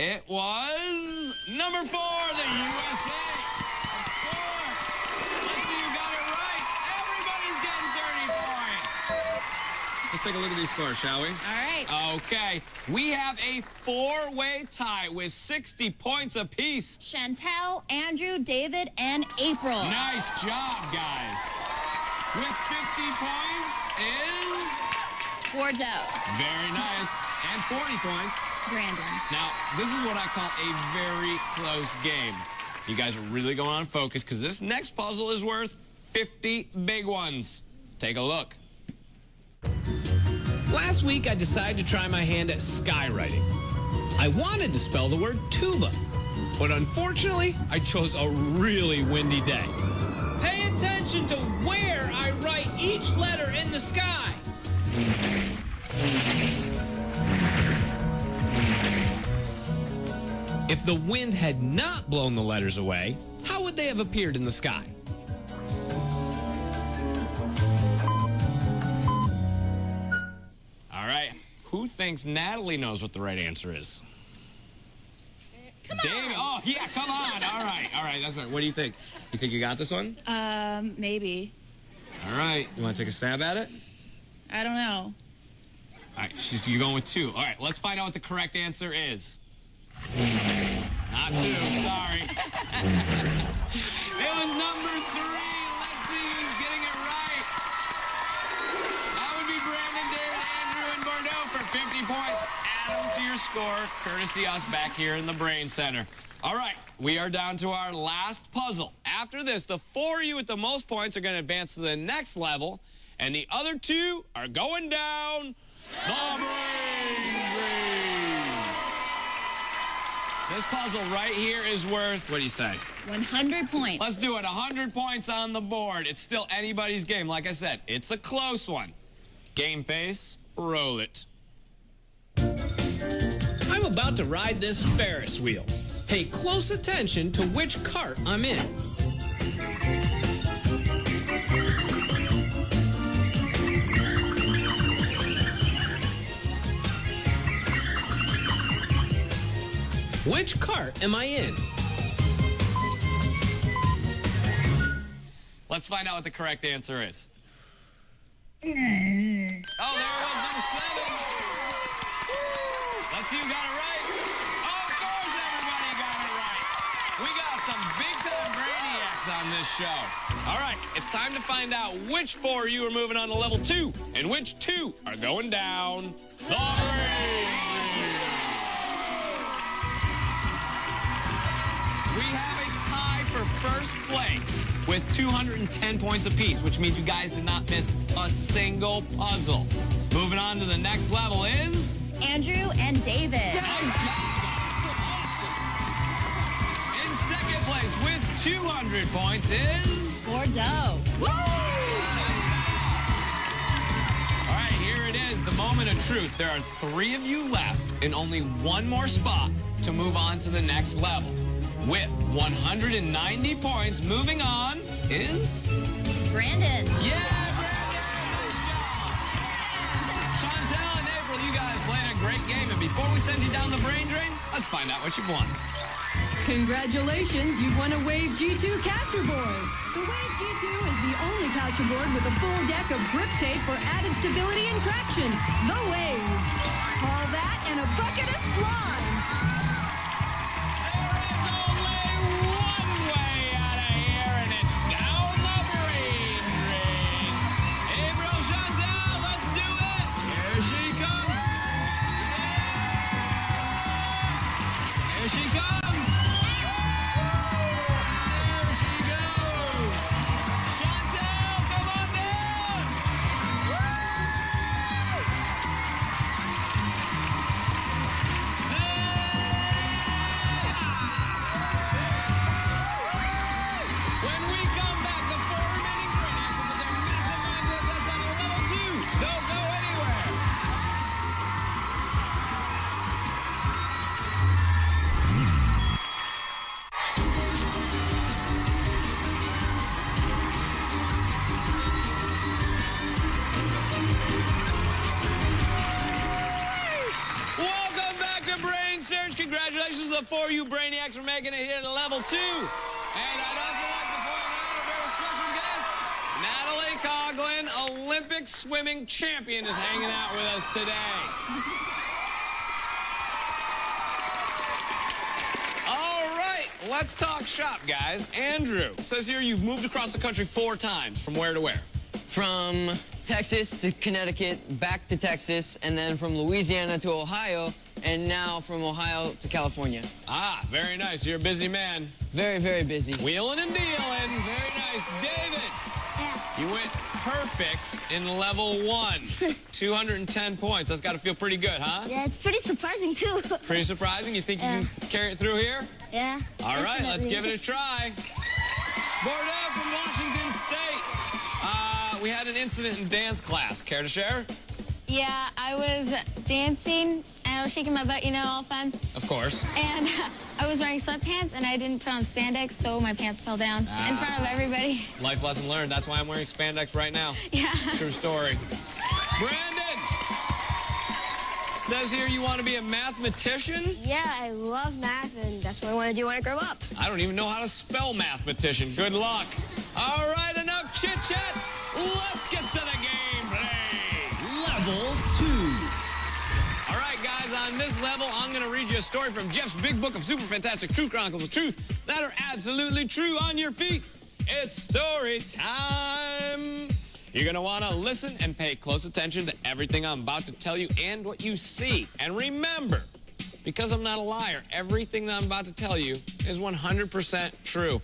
It was number 4, the USA. Of course. Let's see who got it right. Everybody's getting 30 points. Let's take a look at these scores, shall we? All right. Okay. We have a 4-way tie with 60 points apiece. Chantel, Andrew, David, and April. Nice job, guys. With 50 points is... Bordeaux. Very nice. And 40 points. Brandon. Now, this is what I call a very close game. You guys are really going on focus because this next puzzle is worth 50 big ones. Take a look. Last week, I decided to try my hand at skywriting. I wanted to spell the word tuba, but unfortunately, I chose a really windy day. Pay attention to where I write each letter in the sky. If the wind had not blown the letters away, how would they have appeared in the sky? All right. Who thinks Natalie knows what the right answer is? Come David. Oh, yeah, come on. All right. All right. That's right. What do you think? You think you got this one? Maybe. All right. You want to take a stab at it? I don't know. All right. You're going with 2. All right. Let's find out what the correct answer is. Not 2. Sorry. It was number 3. Let's see who's getting it right. That would be Brandon, David, Andrew, and Bordeaux for 50 points. Add them to your score, courtesy us back here in the Brain Center. All right, we are down to our last puzzle. After this, the 4 of you with the most points are going to advance to the next level, and the other 2 are going down the Brainsurge. This puzzle right here is worth, what do you say? 100 points. Let's do it. 100 points on the board. It's still anybody's game. Like I said, it's a close one. Game face, roll it. I'm about to ride this Ferris wheel. Pay close attention to which cart I'm in. Which cart am I in? Let's find out what the correct answer is. Oh, there it was, number 7. Let's see who got it right. Oh, of course everybody got it right. We got some big-time Brainiacs on this show. All right, it's time to find out which 4 of you are moving on to level 2 and which 2 are going down the Brain. We have a tie for first place with 210 points apiece, which means you guys did not miss a single puzzle. Moving on to the next level is... Andrew and David. Nice job. Awesome. In second place with 200 points is... Bordeaux. Woo! All right, here it is, the moment of truth. There are 3 of you left and only 1 more spot to move on to the next level. With 190 points, moving on is... Brandon. Yeah, Brandon! Nice job! Chantel and April, you guys played a great game. And before we send you down the brain drain, let's find out what you've won. Congratulations, you've won a Wave G2 caster board. The Wave G2 is the only caster board with a full deck of grip tape for added stability and traction. The Wave. All that and a bucket of slime. She comes! There she goes! Chantel, come on down! There congratulations to the 4U Brainiacs for making it here to level 2. And I'd also like to point out a very special guest, Natalie Coughlin, Olympic swimming champion, is hanging out with us today. All right, let's talk shop, guys. Andrew, it says here you've moved across the country 4 times. From where to where? From Texas to Connecticut, back to Texas, and then from Louisiana to Ohio, and now from Ohio to California. Ah, very nice. You're a busy man. Very, very busy. Wheeling and dealing. Very nice. David, you went perfect in level 1. 210 points. That's got to feel pretty good, huh? Yeah, it's pretty surprising, too. Pretty surprising? You think you can carry it through here? Yeah. All right, let's give it a try. Bordeaux from Washington State. We had an incident in dance class. Care to share? Yeah, I was dancing, and I was shaking my butt, you know, all fun. Of course. And I was wearing sweatpants, and I didn't put on spandex, so my pants fell down in front of everybody. Life lesson learned. That's why I'm wearing spandex right now. Yeah. True story. Brandon! Says here you want to be a mathematician? Yeah, I love math, and that's what I want to do when I grow up. I don't even know how to spell mathematician. Good luck. All right, enough chit-chat. Let's get to the gameplay. Level 2. All right, guys, on this level, I'm going to read you a story from Jeff's big book of super fantastic true chronicles of truth that are absolutely true. On your feet. It's story time. You're going to want to listen and pay close attention to everything I'm about to tell you and what you see. And remember, because I'm not a liar, everything that I'm about to tell you is 100% true.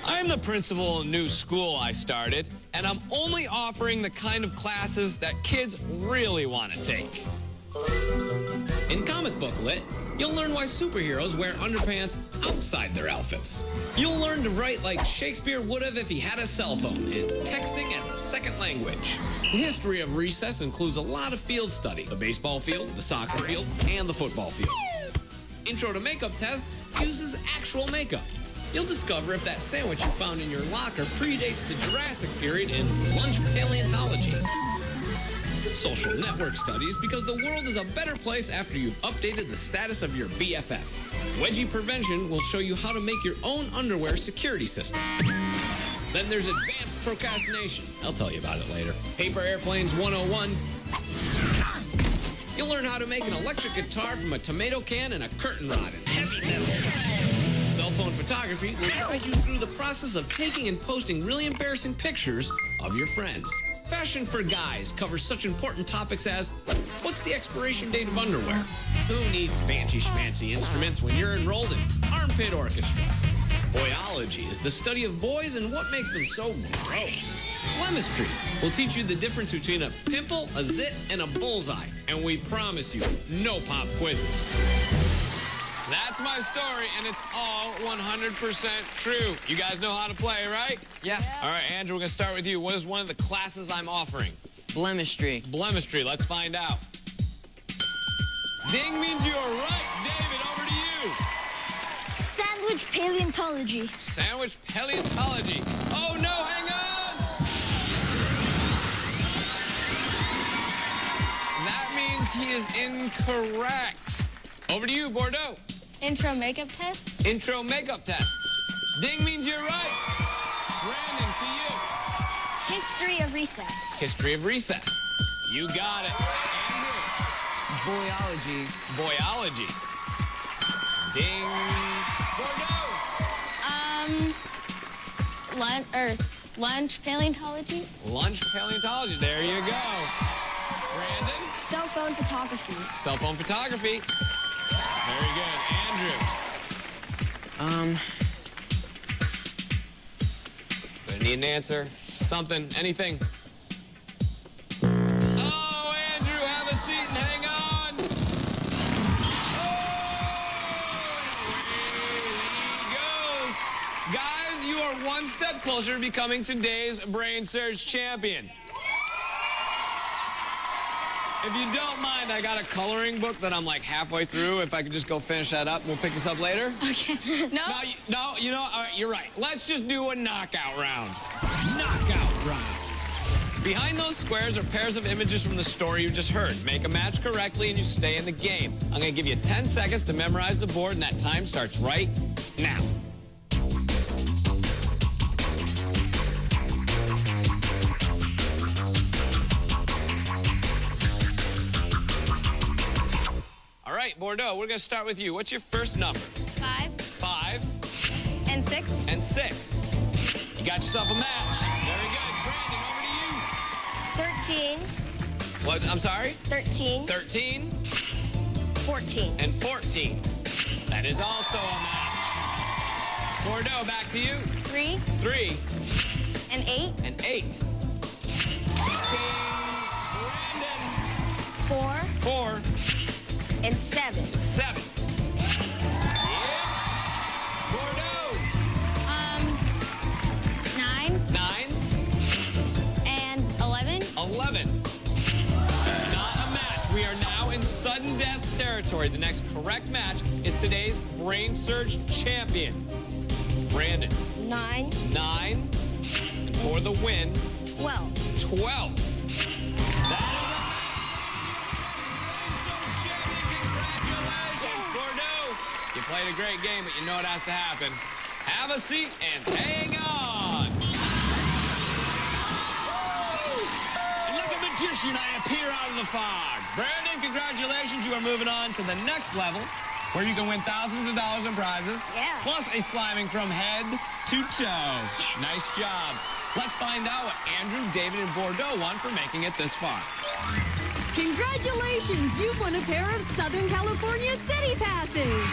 I'm the principal of a new school I started, and I'm only offering the kind of classes that kids really want to take. In comic book lit, you'll learn why superheroes wear underpants outside their outfits. You'll learn to write like Shakespeare would have if he had a cell phone, and texting as a second language. The history of recess includes a lot of field study: the baseball field, the soccer field, and the football field. Intro to makeup tests uses actual makeup. You'll discover if that sandwich you found in your locker predates the Jurassic period in lunch paleontology. Social network studies, because the world is a better place after you've updated the status of your BFF. Wedgie prevention will show you how to make your own underwear security system. Then there's advanced procrastination. I'll tell you about it later. Paper Airplanes 101. You'll learn how to make an electric guitar from a tomato can and a curtain rod and heavy metal shot. Cell phone photography will guide you through the process of taking and posting really embarrassing pictures of your friends. Fashion for Guys covers such important topics as, what's the expiration date of underwear? Who needs fancy schmancy instruments when you're enrolled in armpit orchestra? Boyology is the study of boys and what makes them so gross. Lemistry will teach you the difference between a pimple, a zit, and a bullseye. And we promise you, no pop quizzes. That's my story, and it's all 100% true. You guys know how to play, right? Yeah. All right, Andrew, we're going to start with you. What is one of the classes I'm offering? Blemistry. Blemistry. Let's find out. Ding means you're right. David, over to you. Sandwich paleontology. Sandwich paleontology. Oh, no, hang on. That means he is incorrect. Over to you, Bordeaux. Intro makeup tests? Intro makeup tests. Ding means you're right. Brandon, to you. History of recess. History of recess. You got it. Andrew. Boyology. Boyology. Ding. Bordeaux. Lunch paleontology? Lunch paleontology. There you go. Brandon. Cell phone photography. Cell phone photography. Very good. Andrew. Gonna need an answer. Something. Anything. Oh, Andrew, have a seat and hang on. Oh, he goes. Guys, you are one step closer to becoming today's Brainsurge champion. If you don't mind, I got a coloring book that I'm like halfway through. If I could just go finish that up, we'll pick this up later. Okay. No? No, you know, all right, you're right. Let's just do a knockout round. Knockout round. Behind those squares are pairs of images from the story you just heard. Make a match correctly and you stay in the game. I'm going to give you 10 seconds to memorize the board, and that time starts right now. All right, Bordeaux, we're going to start with you. What's your first number? 5 5 and 6. and 6. You got yourself a match. Very good. Brandon, over to you. 13, What? I'm sorry? 13, 13 14. and 14. That is also a match. Bordeaux, back to you. 3 3 and 8. and 8. Brandon. 4 4 and 7. 7. Yeah. Bordeaux. 9 9 and 11. 11. Not a match. We are now in sudden death territory. The next correct match is today's Brainsurge champion. Brandon. 9, 9. And for the win, 12. 12. That is a Brainsurge champion. Congratulations, Bordeaux. You played a great game, but you know what has to happen. Have a seat and hang on. And like a magician, I appear out of the fog. Brandon, congratulations. You are moving on to the next level, where you can win thousands of dollars in prizes, Yeah. plus a sliming from head to toe. Nice job. Let's find out what Andrew, David, and Bordeaux won for making it this far. Congratulations! You've won a pair of Southern California City Passes.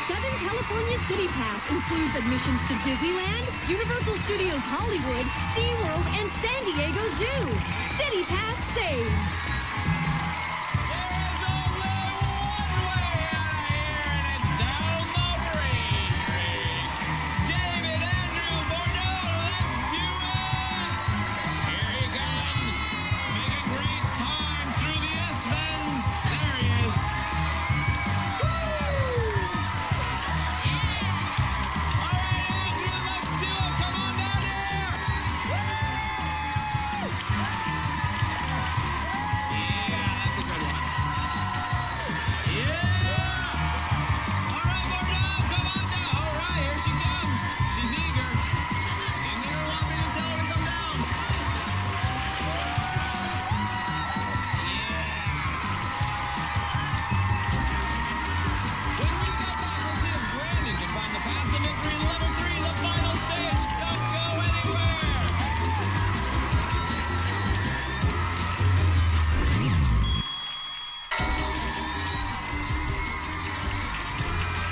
Southern California City Pass includes admissions to Disneyland, Universal Studios Hollywood, SeaWorld, and San Diego Zoo. City Pass saves. There is only one way out of here, and it's down the Brain Creek. David, Andrew, Bordeaux, let's do it! Here he comes, making great time through the S-bends. There he is. All right, Andrew, let's do it. Come on down here. Yeah, that's a good one. Yeah! All right, Bordeaux, come on down. All right, here she comes. She's eager. Didn't you want me to tell her to come down? Yeah. When we get back, we'll see if Brandon can find the path to victory in level 3, the final stage. Don't go anywhere.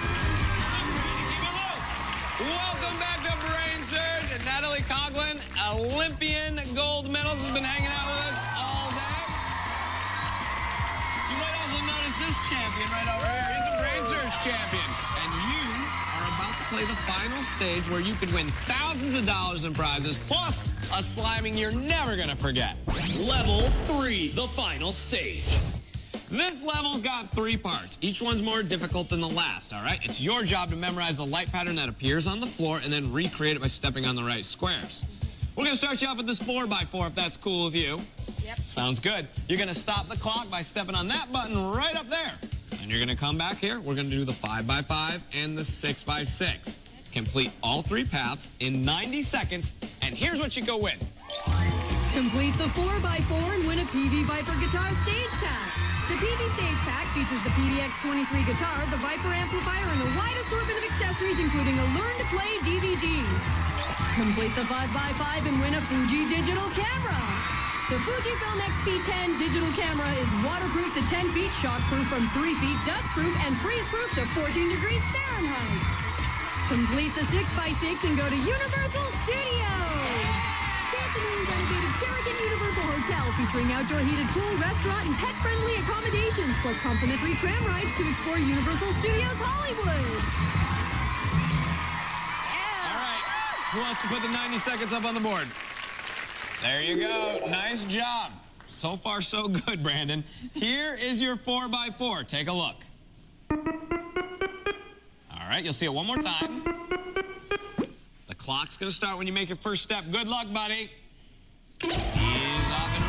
Keep it loose. Welcome back to Brainsurge. And Natalie Coughlin, Olympian gold medalist, has been hanging out with us all day. You might also notice this champion right over here. He's a Brainsurge champion. And you are about to play the final stage where you could win thousands of dollars in prizes, plus a sliming you're never going to forget. Level 3, the final stage. This level's got 3 parts. Each one's more difficult than the last, all right? It's your job to memorize the light pattern that appears on the floor and then recreate it by stepping on the right squares. We're going to start you off with this 4x4, if that's cool with you. Yep. Sounds good. You're going to stop the clock by stepping on that button right up there. And you're going to come back here. We're going to do the 5x5 and the 6x6. Complete all 3 paths in 90 seconds, and here's what you go win. Complete the 4x4 and win a PV Viper guitar stage pack. The PV stage pack features the PDX-23 guitar, the Viper amplifier, and a wide assortment of accessories, including a Learn to Play DVD. Complete the 5x5 and win a Fuji digital camera. The Fujifilm X-P10 digital camera is waterproof to 10 feet, shockproof from 3 feet, dustproof, and freeze-proof to 14 degrees Fahrenheit. Complete the 6x6 and go to Universal Studios. Stay at the newly renovated Sheraton Universal Hotel, featuring outdoor heated pool, restaurant, and pet-friendly accommodations, plus complimentary tram rides to explore Universal Studios Hollywood. All right. Who wants to put the 90 seconds up on the board? There you go. Nice job. So far, so good, Brandon. Here is your 4x4. Take a look. All right, you'll see it one more time. The clock's going to start when you make your first step. Good luck, buddy. He's off and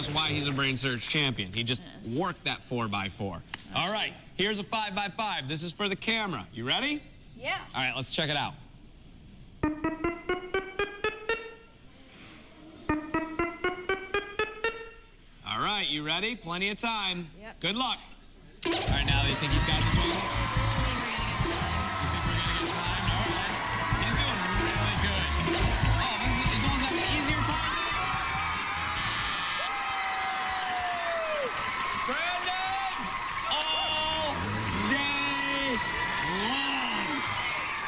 us why he's a Brainsurge champion. He just worked that 4x4. All right, here's a 5x5. This is for the camera. You ready? Yeah. All right, let's check it out. All right, you ready? Plenty of time. Yep. Good luck. All right, now you think he's got this one? You think we're gonna get timed? All right. He's doing really good. Oh, he's almost having an easier time. Brandon! All day long.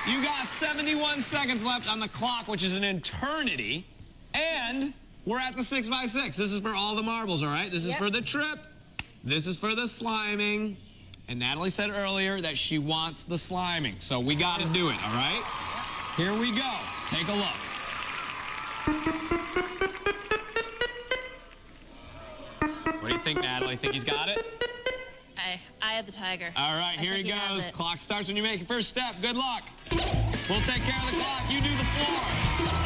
You got 71 seconds left on the clock, which is an eternity. And we're at the 6x6. This is for all the marbles, all right? This is for the trip. This is for the sliming. And Natalie said earlier that she wants the sliming. So we got to do it, all right? Here we go. Take a look. What do you think, Natalie? Think he's got it? I had the tiger. All right, here he goes. Clock starts when you make your first step. Good luck. We'll take care of the clock. You do the floor.